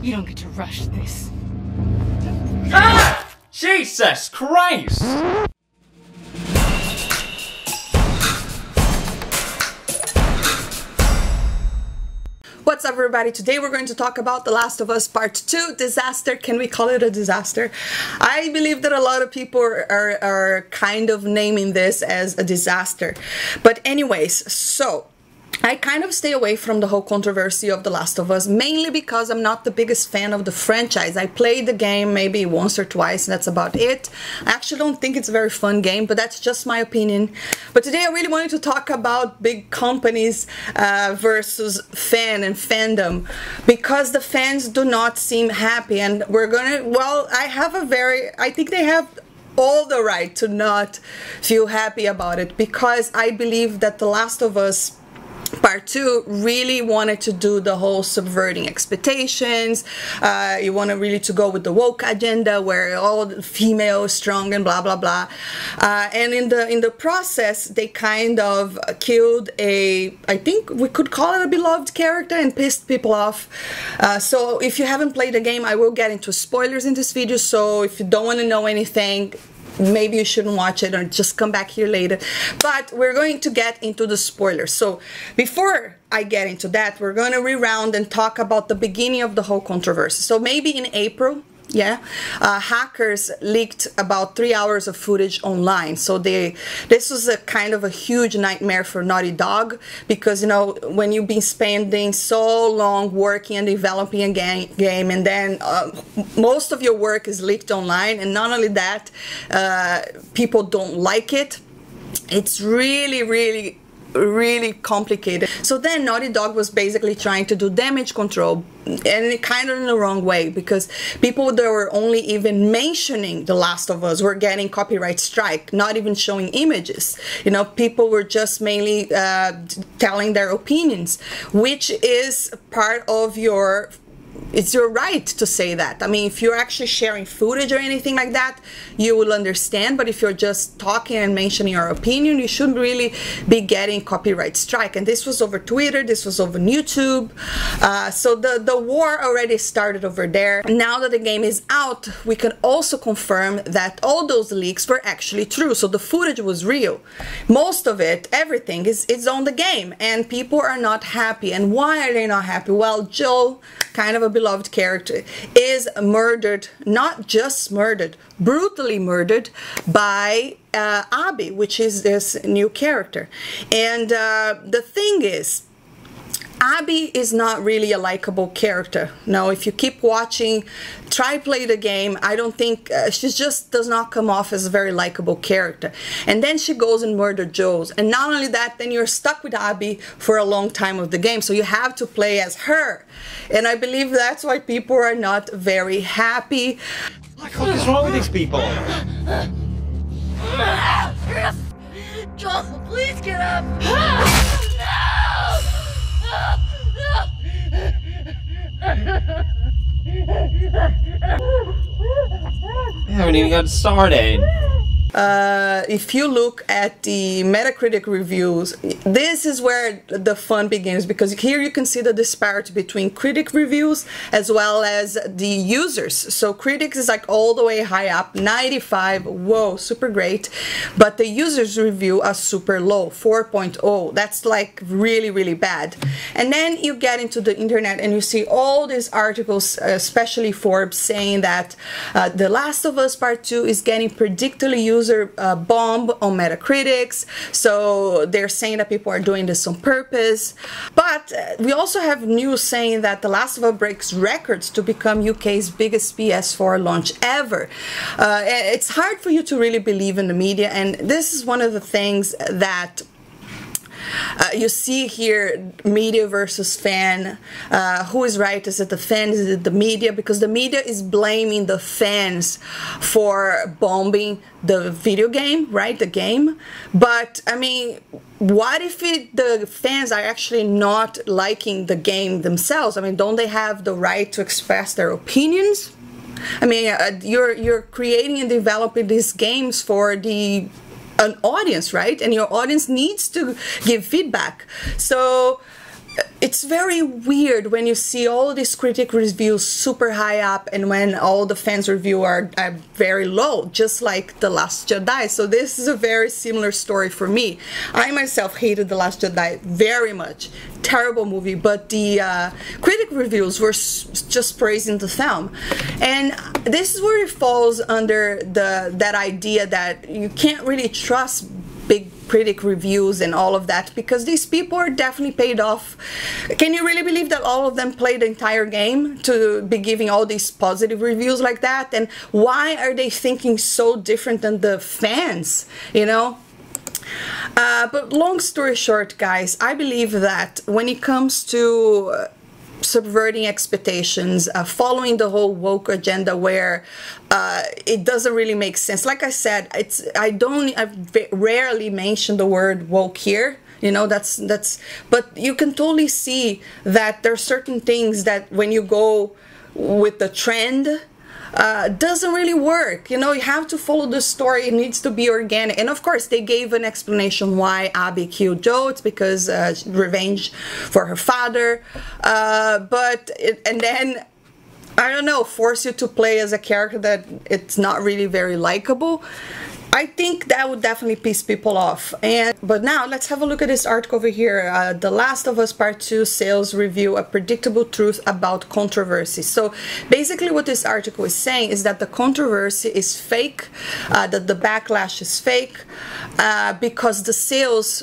You don't get to rush this. Ah! Jesus Christ! What's up, everybody? Today we're going to talk about The Last of Us Part 2, Disaster. Can we call it a disaster? I believe that a lot of people are kind of naming this as a disaster. But anyways, so I kind of stay away from the whole controversy of The Last of Us, mainly because I'm not the biggest fan of the franchise. I played the game maybe once or twice, and that's about it. I actually don't think it's a very fun game, but that's just my opinion. But today I really wanted to talk about big companies versus fan and fandom, because the fans do not seem happy, and we're gonna, well, I think they have all the right to not feel happy about it, because I believe that The Last of Us Part 2 really wanted to do the whole subverting expectations. You want to really to go with the woke agenda where all the female is strong and blah blah blah. And in the process, they kind of killed I think we could call it a beloved character, and pissed people off. So if you haven't played the game, I will get into spoilers in this video. So if you don't want to know anything, maybe you shouldn't watch it, or just come back here later. But we're going to get into the spoilers. So before I get into that, we're going to reround and talk about the beginning of the whole controversy. So maybe in April, hackers leaked about 3 hours of footage online. So this was a kind of a huge nightmare for Naughty Dog, because, you know, when you've been spending so long working and developing a game, and then most of your work is leaked online, and not only that, people don't like it. It's really complicated. So then Naughty Dog was basically trying to do damage control, and kind of in the wrong way, because people that were only even mentioning The Last of Us were getting copyright strike, not even showing images. You know, people were just mainly telling their opinions, which is part of it's your right to say that. I mean, if you're actually sharing footage or anything like that, you will understand. But if you're just talking and mentioning your opinion, you shouldn't really be getting copyright strike. And this was over Twitter, this was over YouTube. So the war already started over there. Now that the game is out, we can also confirm that all those leaks were actually true. So the footage was real. Most of it, everything is on the game, and people are not happy. And why are they not happy? Well, Joel, kind of a beloved character, is murdered, not just murdered, brutally murdered by Abby, which is this new character. And the thing is, Abby is not really a likable character. Now, if you keep watching, try play the game, I don't think, she just does not come off as a very likable character. And then she goes and murders Joel. And not only that, then you're stuck with Abby for a long time of the game. So you have to play as her. And I believe that's why people are not very happy. What the fuck is wrong with these people? Joel, please get up! We haven't even got started. If you look at the Metacritic reviews, this is where the fun begins, because here you can see the disparity between critic reviews as well as the users. So critics is like all the way high up, 95, whoa, super great, but the users review are super low, 4.0. That's like really bad. And then you get into the internet and you see all these articles, especially Forbes, saying that The Last of Us Part 2 is getting predictably used bomb on Metacritics. So they're saying that people are doing this on purpose. But we also have news saying that The Last of Us breaks records to become UK's biggest PS4 launch ever. It's hard for you to really believe in the media, and this is one of the things that you see here, media versus fan. Who is right? Is it the fans? Is it the media? Because the media is blaming the fans for bombing the video game, right? The game. But I mean, what if the fans are actually not liking the game themselves? I mean, don't they have the right to express their opinions? I mean, you're creating and developing these games for an audience, right? And your audience needs to give feedback. So it's very weird when you see all these critic reviews super high up and when all the fans review are very low, just like The Last Jedi. So this is a very similar story for me. I myself hated The Last Jedi very much. Terrible movie, but the critic reviews were just praising the film. And this is where it falls under that idea that you can't really trust big critic reviews and all of that, because these people are definitely paid off. Can you really believe that all of them played the entire game to be giving all these positive reviews like that? And why are they thinking so different than the fans, you know? But long story short, guys, I believe that when it comes to subverting expectations, following the whole woke agenda where it doesn't really make sense. Like I said, I've rarely mentioned the word woke here. You know, but you can totally see that there are certain things that when you go with the trend, doesn't really work. You know, you have to follow the story. It needs to be organic. And of course, they gave an explanation why Abby killed Joe. It's because revenge for her father. And then, I don't know, force you to play as a character that it's not really very likable. I think that would definitely piss people off. But now let's have a look at this article over here. The Last of Us Part 2 sales review, a predictable truth about controversy. So basically what this article is saying is that the controversy is fake, that the backlash is fake, because the sales,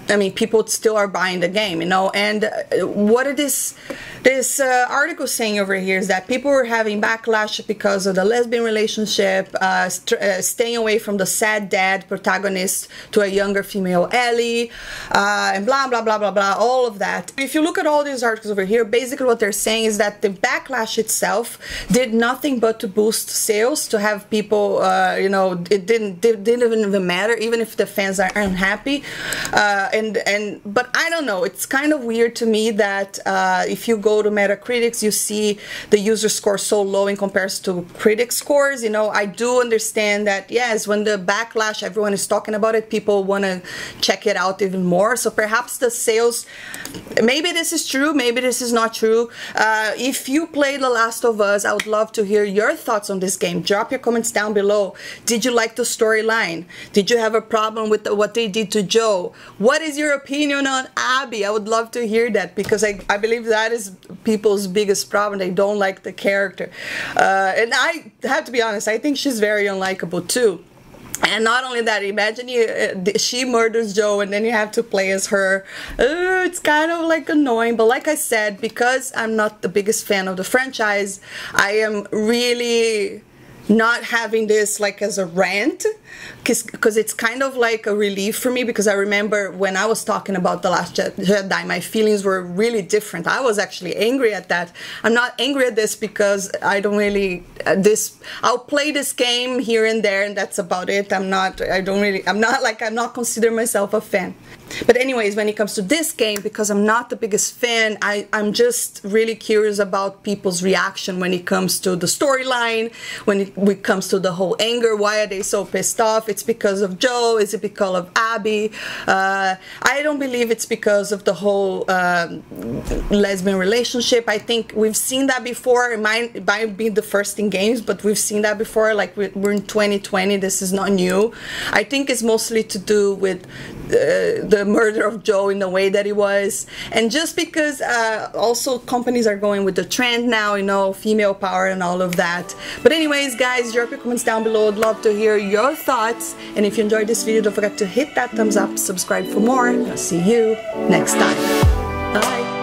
I mean, people still are buying the game, you know. And what it is, this article saying over here is that people were having backlash because of the lesbian relationship, staying away from the sad dad protagonist to a younger female Ellie, and blah, blah, blah, blah, blah, all of that. If you look at all these articles over here, basically what they're saying is that the backlash itself did nothing but to boost sales, to have people, you know, it didn't even matter, even if the fans are unhappy. But I don't know, it's kind of weird to me that if you go to Metacritic, you see the user score so low in comparison to critic scores. You know, I do understand that, yes, when the backlash, everyone is talking about it, people want to check it out even more. So perhaps the sales, maybe this is true, maybe this is not true. If you play The Last of Us, I would love to hear your thoughts on this game. Drop your comments down below. Did you like the storyline? Did you have a problem with what they did to Joe? What is your opinion on Abby? I would love to hear that, because I believe that is people's biggest problem. They don't like the character. And I have to be honest, I think she's very unlikable too. And not only that, imagine she murders Joe and then you have to play as her. It's kind of like annoying, but like I said, because I'm not the biggest fan of the franchise, I am really not having this like as a rant, because it's kind of like a relief for me, because I remember when I was talking about The Last Jedi, my feelings were really different. I was actually angry at that. I'm not angry at this because I don't really, I'll play this game here and there and that's about it. I'm not consider myself a fan. But anyways, when it comes to this game, because I'm not the biggest fan, I'm just really curious about people's reaction when it comes to the storyline, when it comes to the whole anger. Why are they so pissed off? It's because of Joe? Is it because of Abby? I don't believe it's because of the whole lesbian relationship. I think we've seen that before. It might be the first in games, but we've seen that before. Like, we're in 2020, this is not new. I think it's mostly to do with the murder of Joe in the way that it was, and just because also companies are going with the trend now, you know, female power and all of that. But anyways, guys, drop your comments down below. I'd love to hear your thoughts, and if you enjoyed this video, don't forget to hit that thumbs up, subscribe for more, and I'll see you next time. Bye.